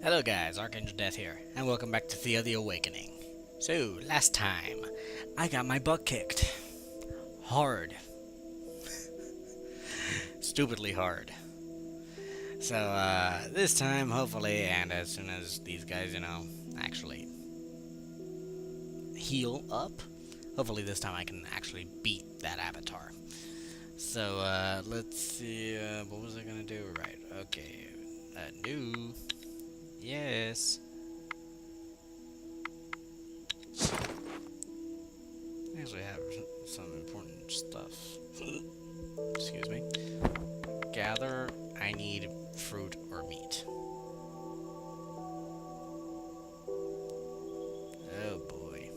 Hello guys, ArkAngel Death here, and welcome back to Thea the Awakening. So, last time, I got my butt kicked. Hard. Stupidly hard. So, this time, hopefully, and as soon as these guys, actually heal up, hopefully this time I can actually beat that avatar. So, let's see, what was I gonna do? Right, okay, new. Yes. I actually have some important stuff. Excuse me. Gather. I need fruit or meat. Oh boy.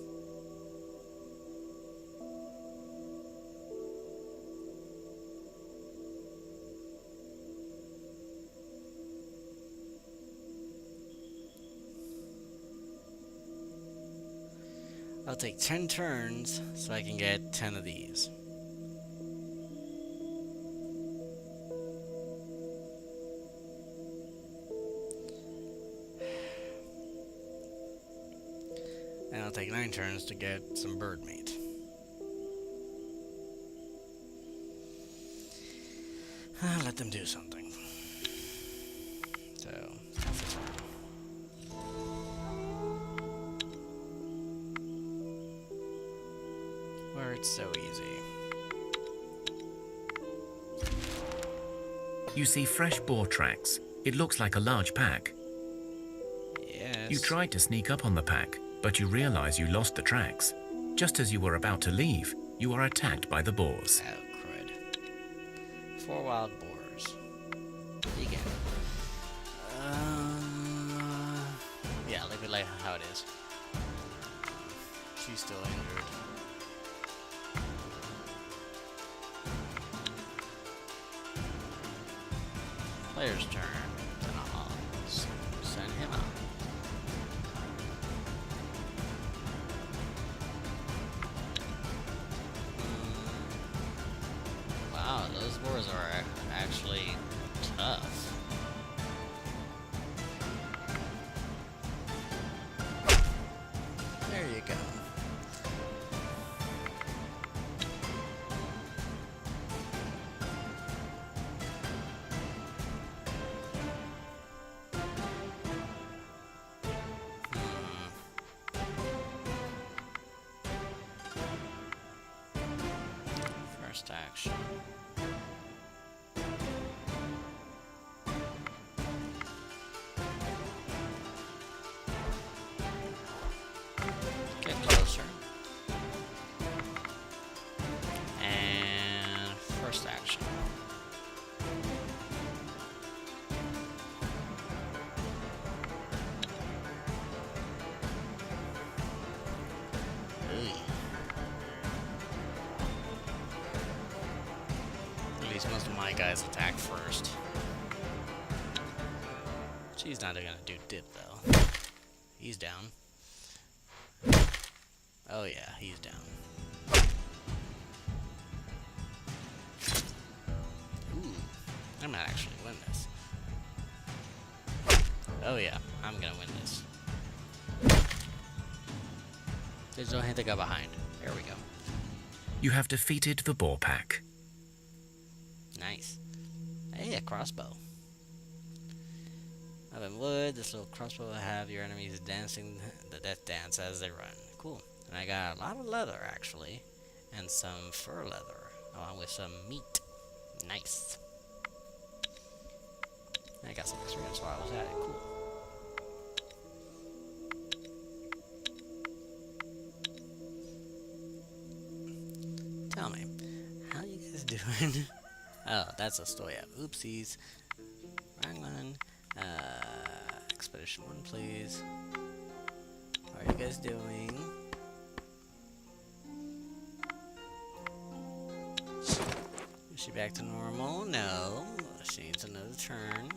I'll take 10 turns so I can get 10 of these. And I'll take 9 turns to get some bird meat. I'll let them do something. So, half a turn. Where it's so easy. You see fresh boar tracks. It looks like a large pack. Yes. You tried to sneak up on the pack, but you realize you lost the tracks. Just as you were about to leave, you are attacked by the boars. Oh, crud. 4 wild boars. Begin. Yeah, leave it like how it is. She's still injured. Player's turn. Then I'll send him out. Wow, those boars are actually tough. There you go. First action. Get closer. And first action. At least most of my guys attack first. She's not gonna do dip though. He's down. Oh yeah, he's down. Ooh, I might actually win this. Oh yeah, I'm gonna win this. There's no hint to go behind. There we go. You have defeated the boar pack. Nice. Hey, a crossbow. Up in wood, this little crossbow will have your enemies dancing the death dance as they run. Cool. And I got a lot of leather, actually. And some fur leather, along with some meat. Nice. I got some experience while I was at it. Cool. Tell me, how you guys doing? Oh, that's a story. Oopsies. Wrong one. Expedition 1, please. How are you guys doing? Is she back to normal? No. She needs another turn.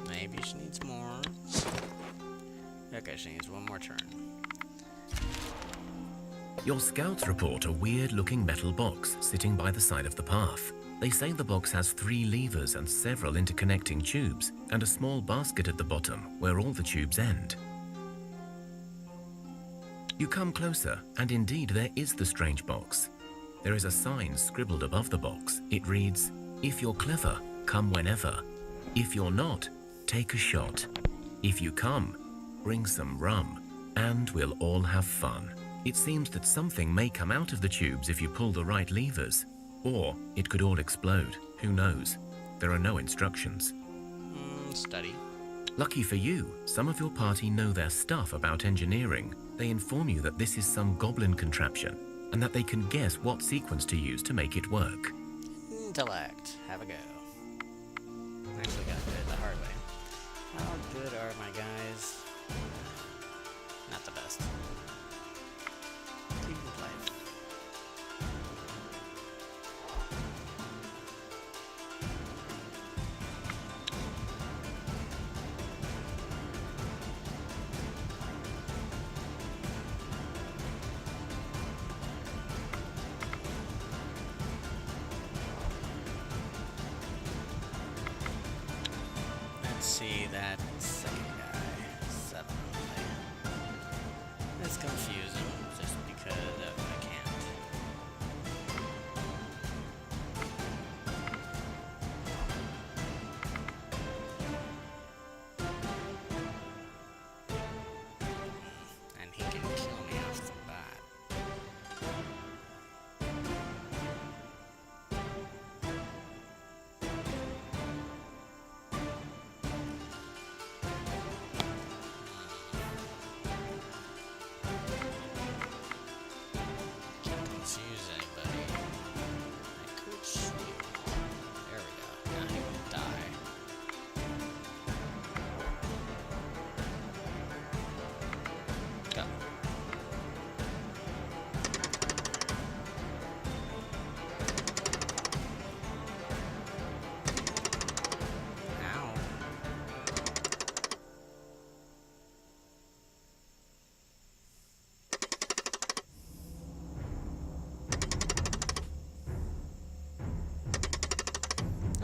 Maybe she needs more. Okay, she needs one more turn. Your scouts report a weird-looking metal box sitting by the side of the path. They say the box has 3 levers and several interconnecting tubes, and a small basket at the bottom where all the tubes end. You come closer, and indeed there is the strange box. There is a sign scribbled above the box. It reads, "If you're clever, come whenever. If you're not, take a shot. If you come, bring some rum, and we'll all have fun." It seems that something may come out of the tubes if you pull the right levers, or it could all explode. Who knows? There are no instructions. Study. Lucky for you, some of your party know their stuff about engineering. They inform you that this is some goblin contraption, and that they can guess what sequence to use to make it work. Intellect. Have a go. Actually got to do it the hard way. How good are my guys? Not the best. Keep them playing. Let's see that second guy. 7 only. That's confusing, just because I can't. And he can kill me off the bat. Can't confuse anybody. I could shield. There we go. Now he will die. Go. Ow.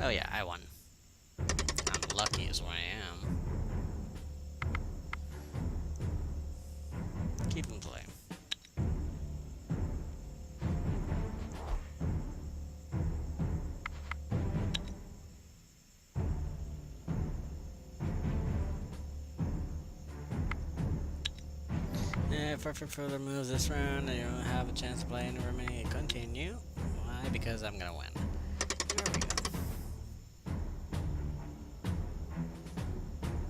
Oh yeah, I won. I'm lucky is where I am. Keep him playing. If for further moves this round, you don't have a chance to play any remaining. Continue. Why? Because I'm gonna win. There we go.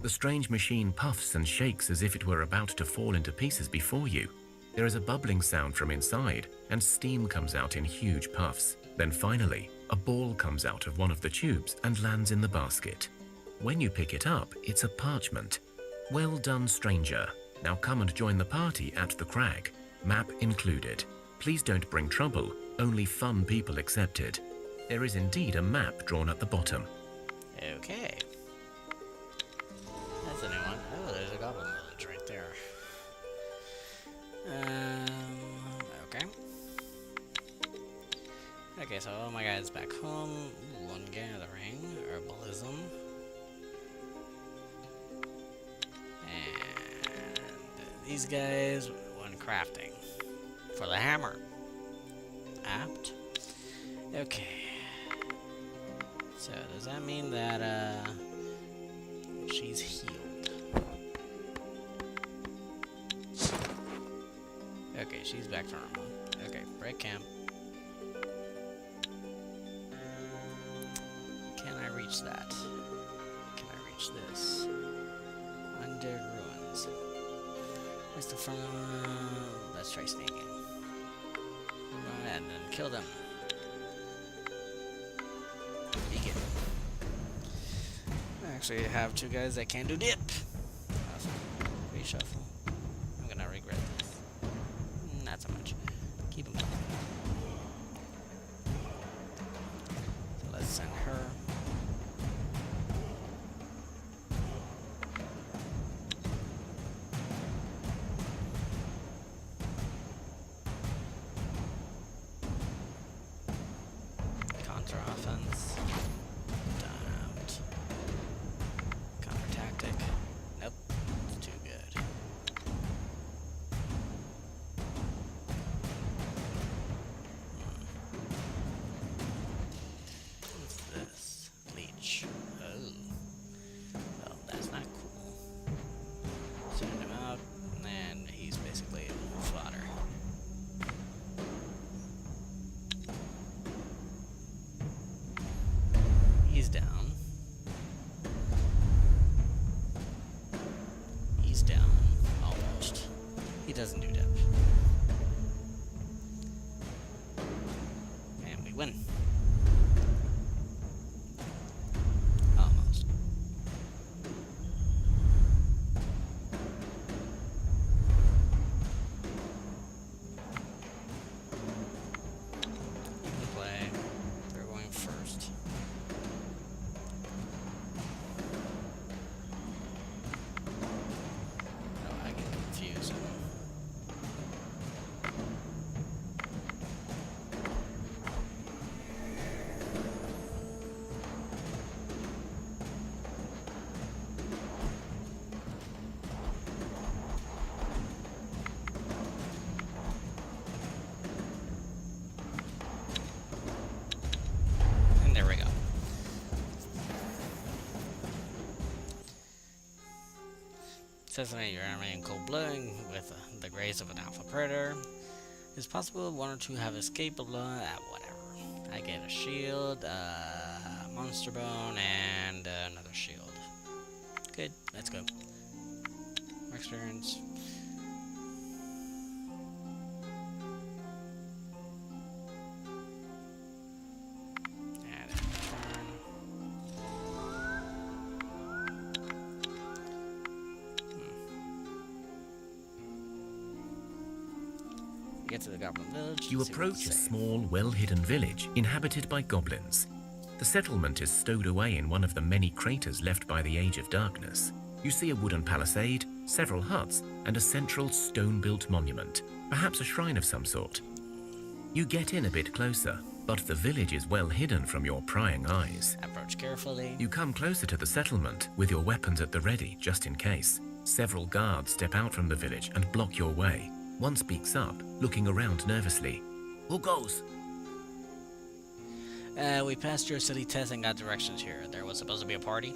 The strange machine puffs and shakes as if it were about to fall into pieces before you. There is a bubbling sound from inside, and steam comes out in huge puffs. Then finally, a ball comes out of one of the tubes and lands in the basket. When you pick it up, it's a parchment. "Well done, stranger. Now come and join the party at the crag. Map included. Please don't bring trouble, only fun people accepted." There is indeed a map drawn at the bottom. Okay. That's a new one. Oh, there's a goblin village right there. Okay. Okay, so all my guys back home. Ooh, one gathering. Herbalism. And these guys, one crafting. For the hammer. Apt. Okay. So, does that mean that, she's healed? Okay, she's back to normal. Okay, break camp. Can I reach that? Can I reach this? Undead ruins. Where's the front? Let's try sneaking. And then kill them. Begin. I actually have 2 guys that can do dip. Awesome. Reshuffle. I'm gonna regret this. Not so much. Keep them up. So let's send her. Counter offense. Done out. Counter tactic. Nope. It's too good. What's this? Leech. Oh. Well, that's not cool. Send him out, and he's basically fodder. He's down. He's down. Almost. He doesn't do damage. And we win. Almost. You can play. They're going first. Oh, I can confuse him. And there we go. Assassinate your enemy in cold blood with the grace of an alpha predator. It's possible one or two have escaped blood. Whatever. I get a shield, monster bone, and another shield. Good. Let's go. More experience. And turn. Get to the goblin village. You approach a small, well-hidden village inhabited by goblins. The settlement is stowed away in one of the many craters left by the Age of Darkness. You see a wooden palisade, several huts, and a central stone-built monument, perhaps a shrine of some sort. You get in a bit closer, but the village is well hidden from your prying eyes. Approach carefully. You come closer to the settlement with your weapons at the ready, just in case. Several guards step out from the village and block your way. One speaks up, looking around nervously. Who goes? We passed your city test and got directions here. There was supposed to be a party.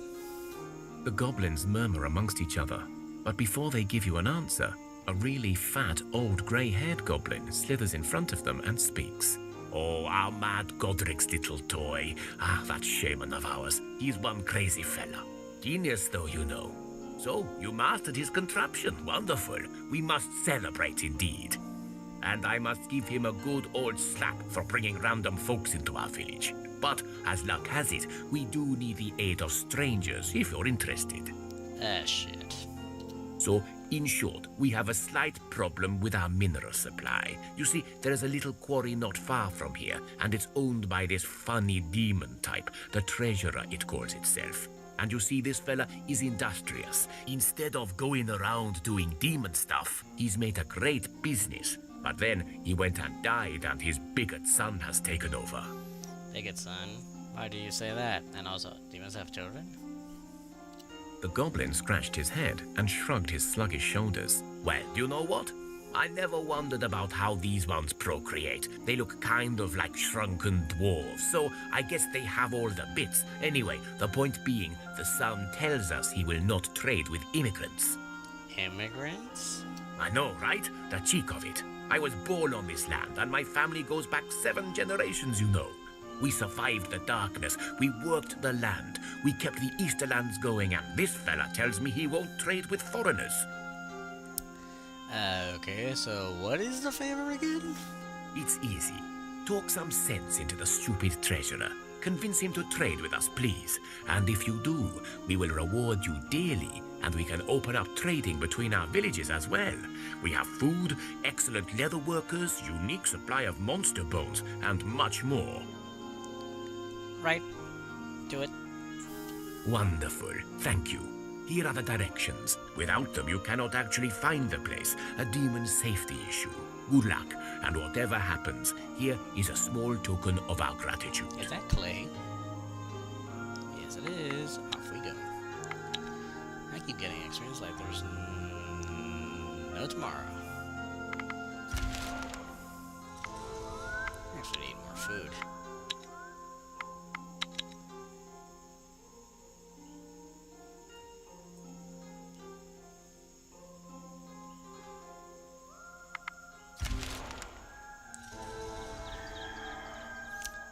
The goblins murmur amongst each other, but before they give you an answer, a really fat, old grey-haired goblin slithers in front of them and speaks. Oh, our mad Godric's little toy. Ah, that shaman of ours. He's one crazy fella. Genius, though, you know. So, you mastered his contraption. Wonderful. We must celebrate indeed. And I must give him a good old slap for bringing random folks into our village. But, as luck has it, we do need the aid of strangers if you're interested. Shit. So, in short, we have a slight problem with our mineral supply. You see, there is a little quarry not far from here, and it's owned by this funny demon type, the treasurer it calls itself. And you see, this fella is industrious. Instead of going around doing demon stuff, he's made a great business. But then he went and died, and his bigot son has taken over. Bigot son? Why do you say that? And also, demons have children? The goblin scratched his head and shrugged his sluggish shoulders. Well, you know what? I never wondered about how these ones procreate. They look kind of like shrunken dwarves, so I guess they have all the bits. Anyway, the point being, the son tells us he will not trade with immigrants. Immigrants? I know, right? The cheek of it. I was born on this land, and my family goes back 7 generations, you know. We survived the darkness, we worked the land, we kept the Easterlands going, and this fella tells me he won't trade with foreigners. Okay, so what is the favor again? It's easy. Talk some sense into the stupid treasurer. Convince him to trade with us, please. And if you do, we will reward you dearly, and we can open up trading between our villages as well. We have food, excellent leather workers, unique supply of monster bones, and much more. Right. Do it. Wonderful. Thank you. Here are the directions. Without them, you cannot actually find the place. A demon's safety issue. Good luck, and whatever happens, here is a small token of our gratitude. Is that clay? Yes, it is. Off we go. I keep getting experience like there's no tomorrow. I actually need more food.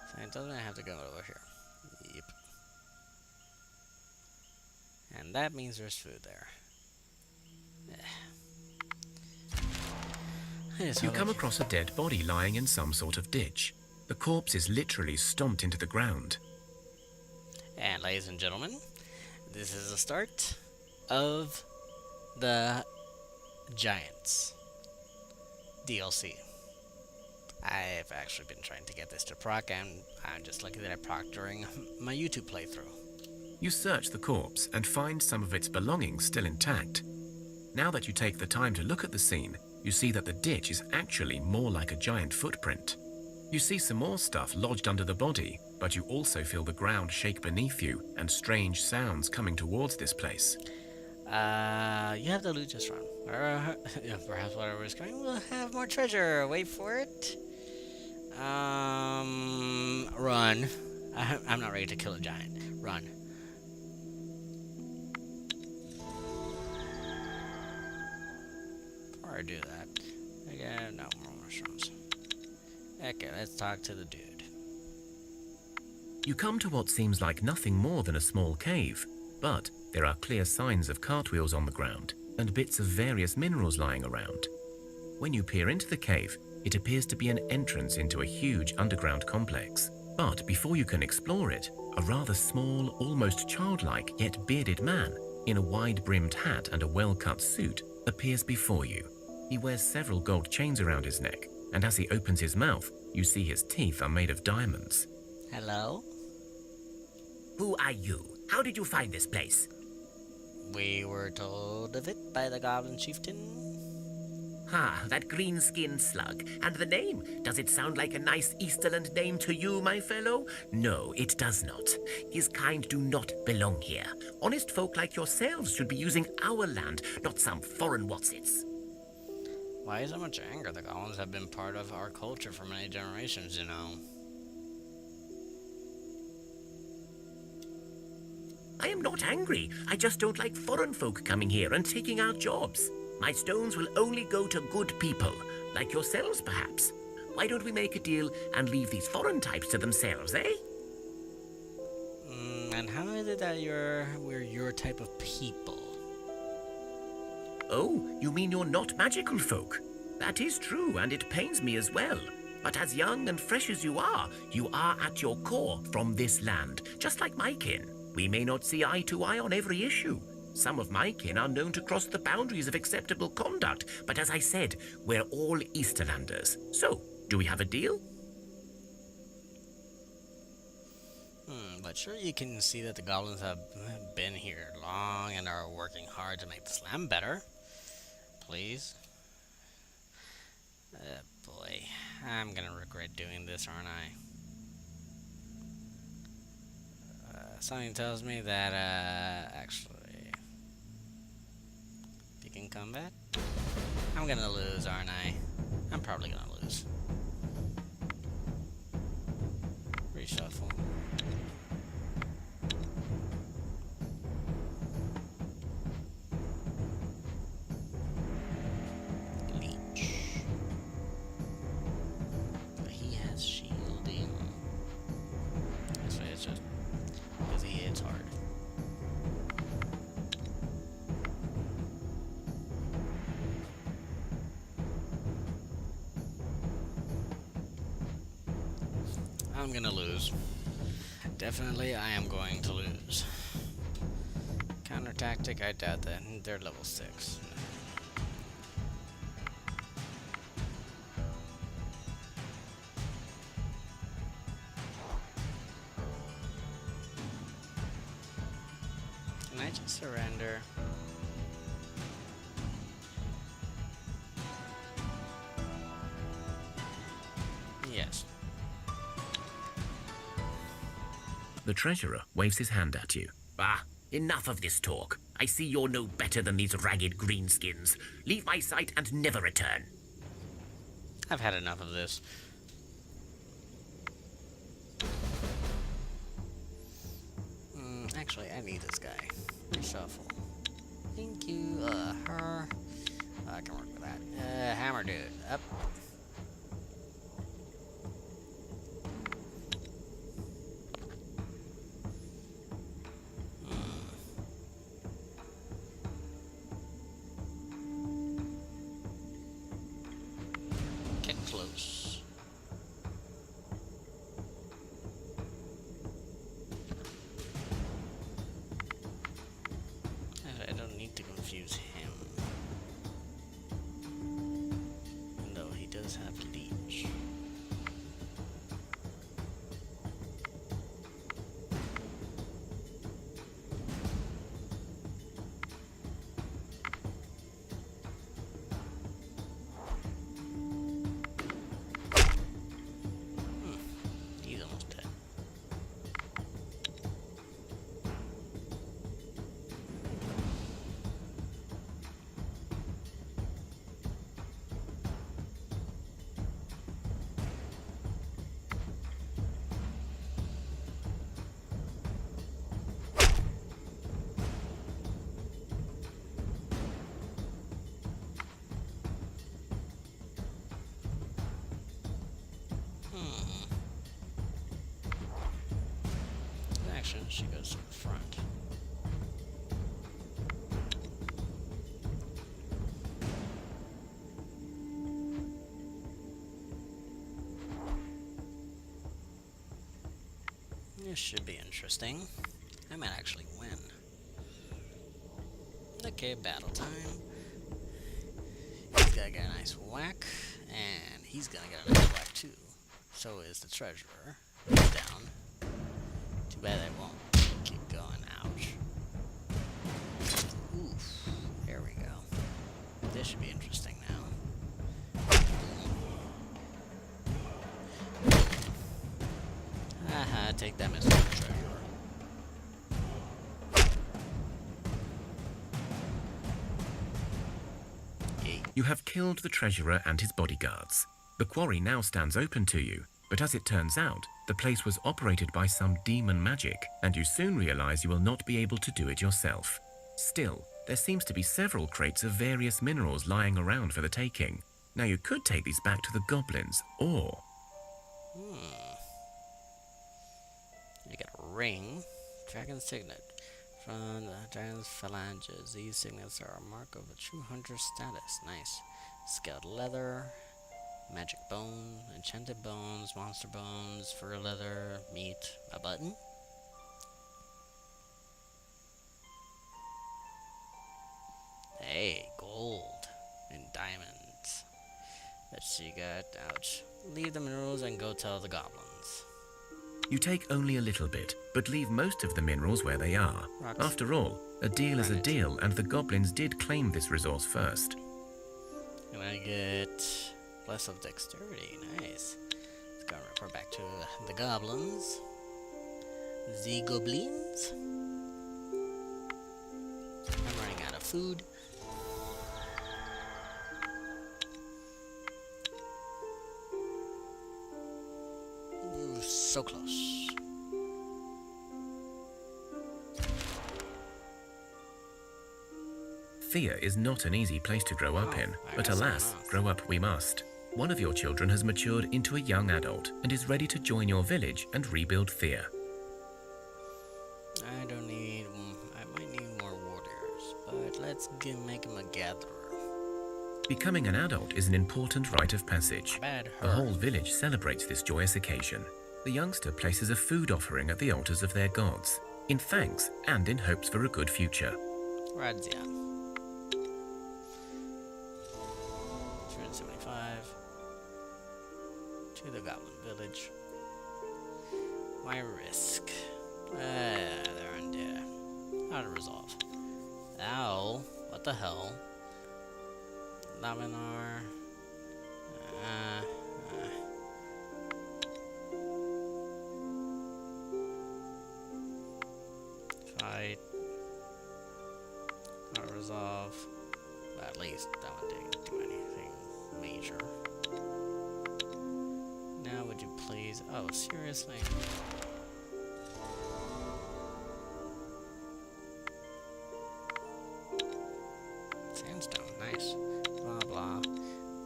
So it doesn't have to go over here. Yep. And that means there's food there. You come across a dead body lying in some sort of ditch. The corpse is literally stomped into the ground. And ladies and gentlemen, this is the start of the Giants DLC. I've actually been trying to get this to proc, and I'm just lucky that I proc during my YouTube playthrough. You search the corpse and find some of its belongings still intact. Now that you take the time to look at the scene, you see that the ditch is actually more like a giant footprint. You see some more stuff lodged under the body, but you also feel the ground shake beneath you and strange sounds coming towards this place. You have to loot just run. Perhaps whatever is coming will have more treasure. Wait for it. Run. I'm not ready to kill a giant. Run. Before I do that, again, no more mushrooms. Okay, let's talk to the dude. You come to what seems like nothing more than a small cave, but there are clear signs of cartwheels on the ground and bits of various minerals lying around. When you peer into the cave, it appears to be an entrance into a huge underground complex. But before you can explore it, a rather small, almost childlike yet bearded man in a wide-brimmed hat and a well-cut suit appears before you. He wears several gold chains around his neck, and as he opens his mouth, you see his teeth are made of diamonds. Hello? Who are you? How did you find this place? We were told of it by the Goblin Chieftain. That green-skinned slug. And the name? Does it sound like a nice Easterland name to you, my fellow? No, it does not. His kind do not belong here. Honest folk like yourselves should be using our land, not some foreign whatsits. Why is so much anger? The goblins have been part of our culture for many generations, you know. I am not angry. I just don't like foreign folk coming here and taking our jobs. My stones will only go to good people, like yourselves perhaps. Why don't we make a deal and leave these foreign types to themselves, eh? And how is it that we're your type of people? Oh, you mean you're not magical folk? That is true, and it pains me as well. But as young and fresh as you are at your core from this land, just like my kin. We may not see eye to eye on every issue. Some of my kin are known to cross the boundaries of acceptable conduct, but as I said, we're all Easterlanders. So, do we have a deal? But sure you can see that the goblins have been here long and are working hard to make this land better. Please. Boy, I'm gonna regret doing this, aren't I? Something tells me that, actually, picking combat? I'm gonna lose, aren't I? I'm probably gonna lose. Reshuffle. Leech. But he has shielding. So it's just because he hits hard. I'm gonna lose. Definitely I am going to lose. Counter tactic, I doubt that. They're level 6. Can I just surrender. Yes. The treasurer waves his hand at you. Ah, enough of this talk. I see you're no better than these ragged greenskins. Leave my sight and never return. I've had enough of this. Actually, I need this guy. Reshuffle. Thank you. Her. I can work with that. Hammer dude. Up. Get close. I don't need to confuse him. Though he does have leech. He's almost dead. Action, she goes to the front. This should be interesting. I might actually win. Okay, battle time. He's gonna get a nice whack, and he's gonna get a nice whack too. So is the treasurer. He's down. Too bad they won't keep going. Ouch. Oof. There we go. This should be interesting now. Haha, take that, Mr. Treasurer. Yay. You have killed the treasurer and his bodyguards. The quarry now stands open to you, but as it turns out, the place was operated by some demon magic, and you soon realize you will not be able to do it yourself. Still, there seems to be several crates of various minerals lying around for the taking. Now you could take these back to the goblins, or... You get a ring, dragon signet from the dragon's phalanges. These signets are a mark of a true hunter status. Nice. Scaled leather, magic bone, enchanted bones, monster bones, fur leather, meat, a button. Hey, gold and diamonds. Let's see, got, ouch. Leave the minerals and go tell the goblins. You take only a little bit, but leave most of the minerals where they are. Rocks. After all, a deal is a Granite. deal, and the goblins did claim this resource first. And I get less of dexterity. Nice. Let's go and report back to the goblins. The goblins. I'm running out of food. Ooh, so close. Thea is not an easy place to grow up Oh, in, I but guess alas, not. grow up we must. One of your children has matured into a young adult and is ready to join your village and rebuild Thea. I don't need. I might need more warriors, but let's make him a gatherer. Becoming an adult is an important rite of passage. Bad The her. whole village celebrates this joyous occasion. The youngster places a food offering at the altars of their gods, in thanks and in hopes for a good future. Radzia. 275. To the goblin village. Why risk? They're undead. How to resolve. Owl? What the hell? Laminar. Fight. Not resolve. But at least that one didn't do anything major. Now would you please? Oh, seriously? Sandstone, nice. Blah blah.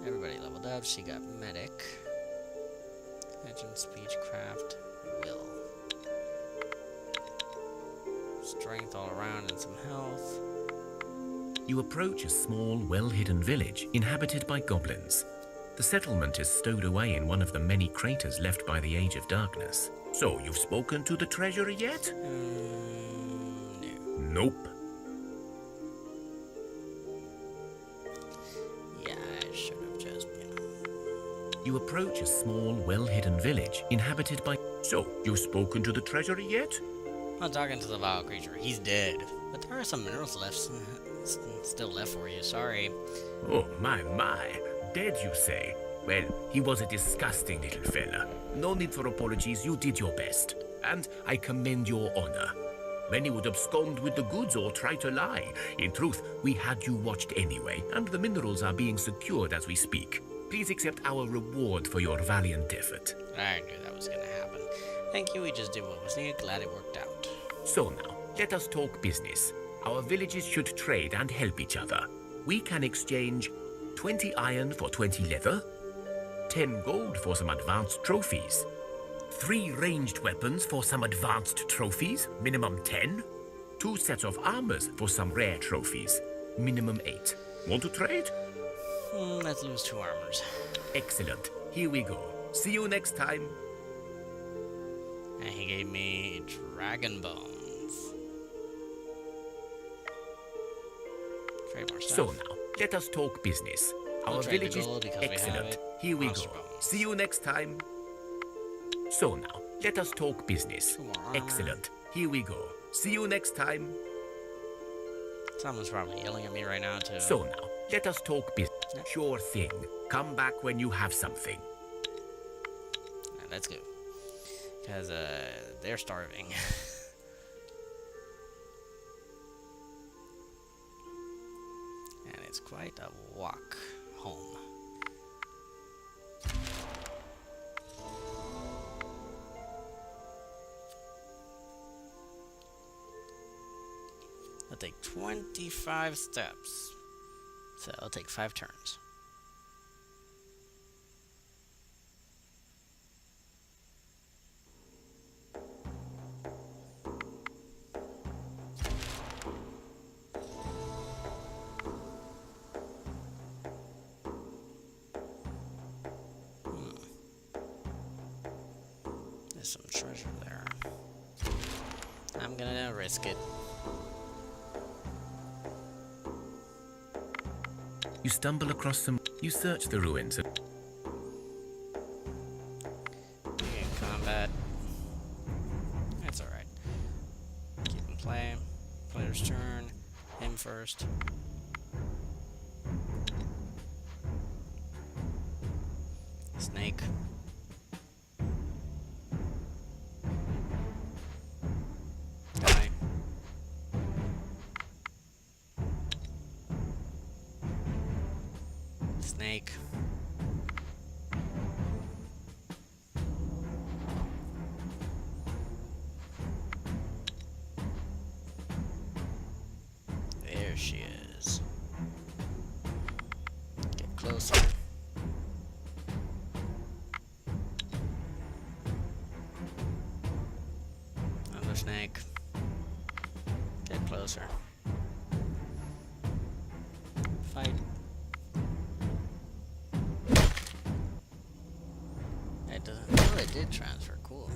Everybody leveled up. She got medic. Legend, speechcraft, will. Strength all around and some health. You approach a small, well-hidden village inhabited by goblins. The settlement is stowed away in one of the many craters left by the Age of Darkness. So, you've spoken to the treasurer yet? No. Nope. Yeah, I should have just, You approach a small, well-hidden village inhabited by... So, you've spoken to the treasurer yet? I'm talking to the vile creature. He's dead. But there are some minerals left, still left for you. Sorry. Oh, my. Dead, you say? Well, he was a disgusting little fella. No need for apologies, you did your best. And I commend your honor. Many would abscond with the goods or try to lie. In truth, we had you watched anyway, and the minerals are being secured as we speak. Please accept our reward for your valiant effort. I knew that was gonna happen. Thank you, we just did what was needed. Glad it worked out. So now, let us talk business. Our villages should trade and help each other. We can exchange 20 iron for 20 leather, 10 gold for some advanced trophies, 3 ranged weapons for some advanced trophies, minimum 10, 2 sets of armors for some rare trophies, minimum 8. Want to trade? Let's lose 2 armors. Excellent. Here we go. See you next time. And he gave me dragon bones. Trade more stuff. So now, let us talk business. We'll Our trade the villages... gold because we have Excellent. it. Here we Monster go. bones. See you next time. So now, let us talk business. 2 more armor. Excellent. Here we go. See you next time. Someone's probably yelling at me right now too. So now, let us talk business. Yeah. Sure thing. Come back when you have something. Alright, let's go. Because they're starving. And it's quite a walk home. I'll take 25 steps. So I'll take 5 turns. There's some treasure there. I'm gonna risk it. You stumble across some... You search the ruins and... Okay, combat. That's alright. Keep him playing. Player's turn. Him first. Snake. Die. Snake. There she is. Get closer. Another snake. Get closer. Fight. It doesn't. Oh, it did transfer. Cool.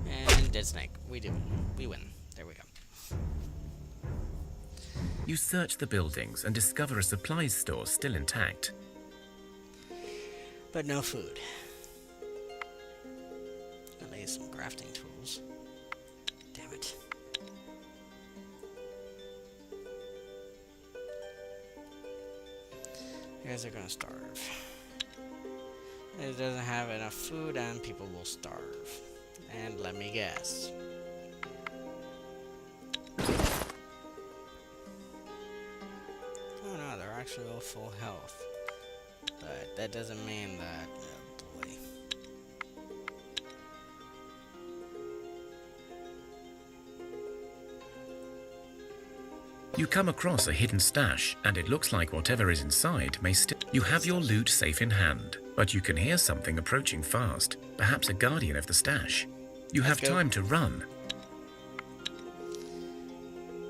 And dead snake. We do. We win. There we go. You search the buildings and discover a supplies store still intact. But no food. I need some crafting tools. Damn it. You guys are gonna starve. It doesn't have enough food and people will starve. And let me guess. Oh no, they're actually all full health. But that doesn't mean that... Oh boy. You come across a hidden stash, and it looks like whatever is inside may still... You have your loot safe in hand, but you can hear something approaching fast, perhaps a guardian of the stash. You have time to run.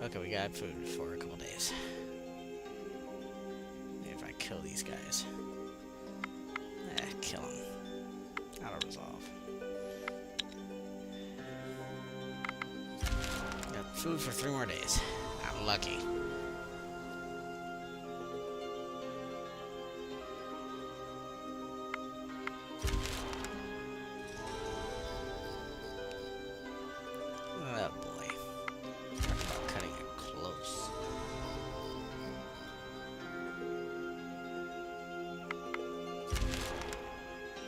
Okay, we got food for a couple days. Maybe if I kill these guys. Kill them. That'll resolve. Got food for 3 more days. I'm lucky. Oh boy. Talk about cutting it close.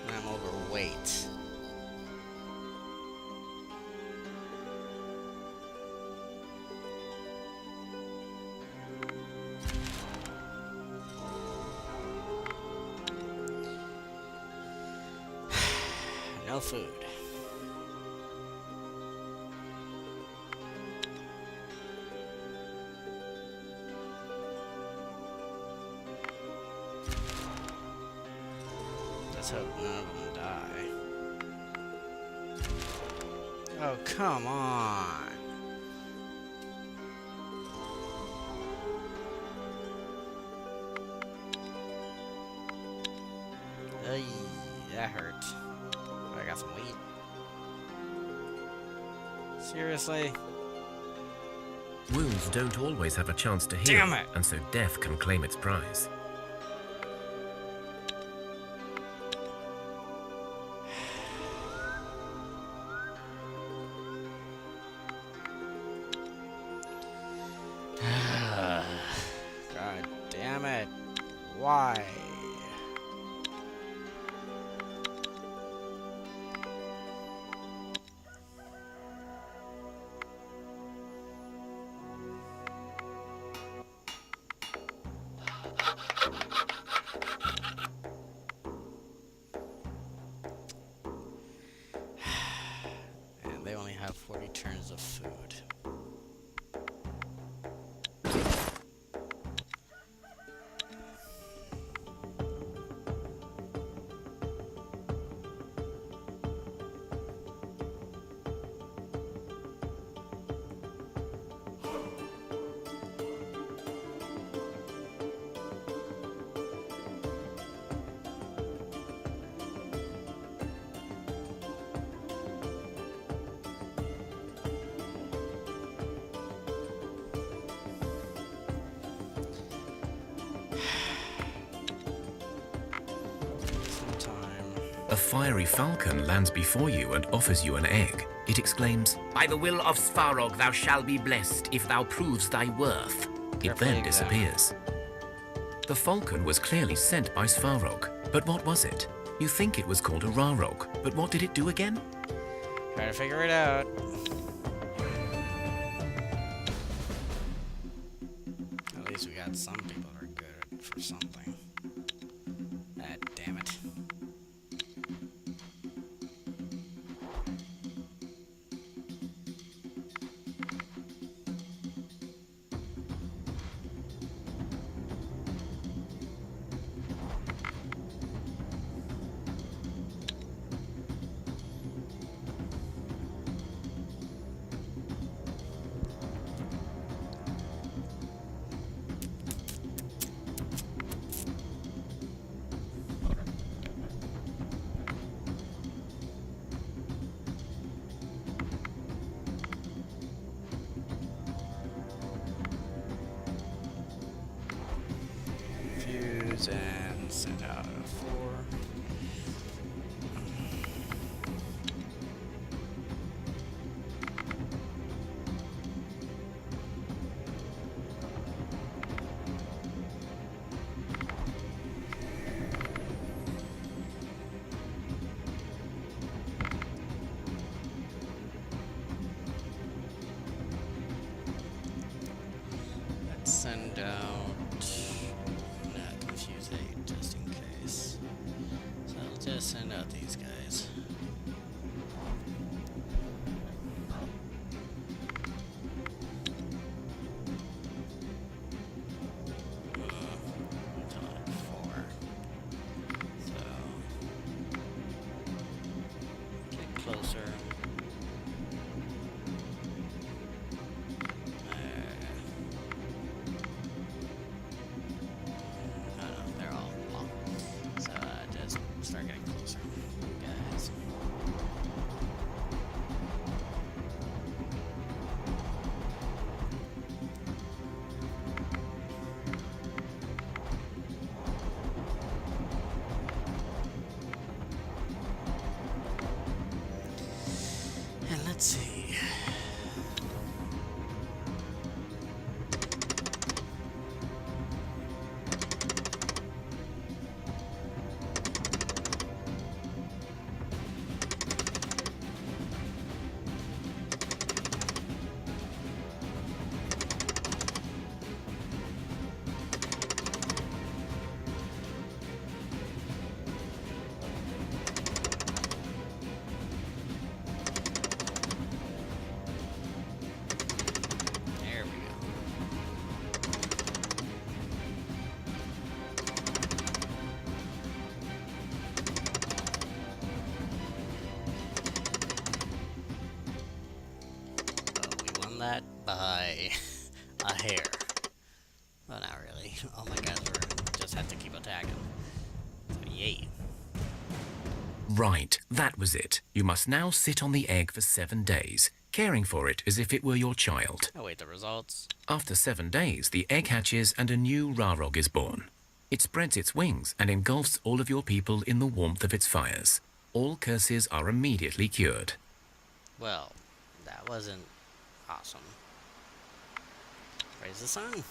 I'm overweight. No food. Let's hope none of them die. Oh, come on. Ay, that hurt. I got some wheat. Seriously? Wounds don't always have a chance to heal, Damn it! and so death can claim its prize. God damn it. Why? And they only have 40 turns of food. A fiery falcon lands before you and offers you an egg. It exclaims, By the will of Svarog thou shalt be blessed if thou proves thy worth. it then disappears. The falcon was clearly sent by Svarog, but what was it? You think it was called a Rarog, but what did it do again? Try to figure it out. At least we got some people that are good for something. Ah, damn it. And send out a 4. let's see. There we go. We won that by a hair. Well, not really. All my guys were just had to keep attacking. So, yay. Right, that was it. You must now sit on the egg for 7 days, caring for it as if it were your child. Await the results. After 7 days, the egg hatches and a new Rarog is born. It spreads its wings and engulfs all of your people in the warmth of its fires. All curses are immediately cured. Well, that wasn't awesome. Raise the sun.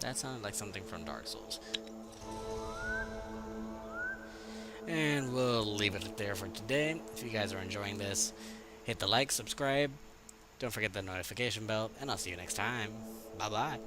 That sounded like something from Dark Souls. And we'll leave it there for today. If you guys are enjoying this, hit the like, subscribe. Don't forget the notification bell, and I'll see you next time. Bye-bye.